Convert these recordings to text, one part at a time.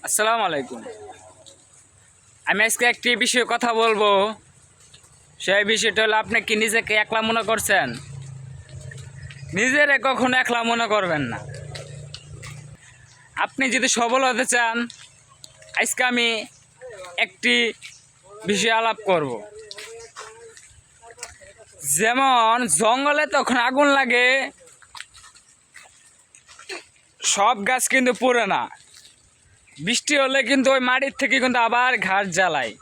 আসসালামু আলাইকুম। আমি আজকে একটি বিষয়ে কথা বলবো। সেই বিষয়টা হলো, আপনি কি নিজেকে একলা মনে করছেন? নিজেরে কখনো একলা মনে করবেন না। আপনি যদি সফল হতে চান, আজকে আমি একটি বিষয় আলাপ করব। যেমন জঙ্গলে তখন আগুন লাগে, সব গাছ কিন্তু পুড়ে না। বৃষ্টি হলে কিন্তু ওই মাটির থেকে কিন্তু আবার ঘাস জ্বালায়।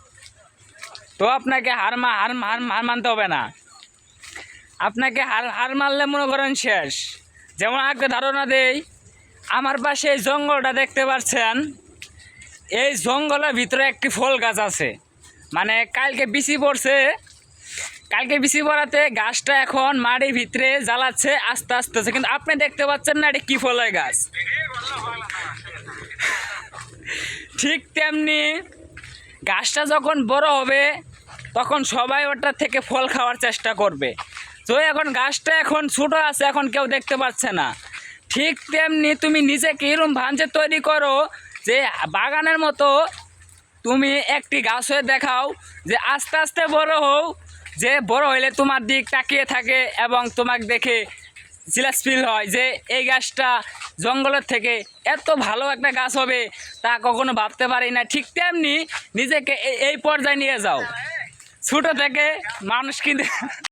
তো আপনাকে হার মানতে হবে না। আপনাকে হার মারলে মনে করেন শেষ। যেমন আগে ধারণা দেই, আমার পাশে এই জঙ্গলটা দেখতে পাচ্ছেন, এই জঙ্গলের ভিতরে একটি ফল গাছ আছে। মানে কালকে বৃষ্টি পড়াতে গাছটা এখন মাটির ভিতরে জ্বালাচ্ছে আস্তে আস্তে, কিন্তু আপনি দেখতে পাচ্ছেন না এটা কি ফলের গাছ। ঠিক তেমনি গাছটা যখন বড় হবে তখন সবাই ওটার থেকে ফল খাওয়ার চেষ্টা করবে। তো এখন গাছটা এখন ছোটো আছে, এখন কেউ দেখতে পাচ্ছে না। ঠিক তেমনি তুমি নিজেকে এরকম ভাঞ্জে তৈরি করো যে বাগানের মতো তুমি একটি গাছ হয়ে দেখাও, যে আস্তে আস্তে বড় হও, যে বড় হইলে তোমার দিক তাকিয়ে থাকে এবং তোমাকে দেখে জিলাস ফিল হয় যে এই গাছটা জঙ্গলের থেকে এত ভালো একটা গাছ হবে তা কখনো ভাবতে পারি না। ঠিক তেমনি নিজেকে এই পর্যায়ে নিয়ে যাও। ছোটো থেকে মানুষ কিন্তু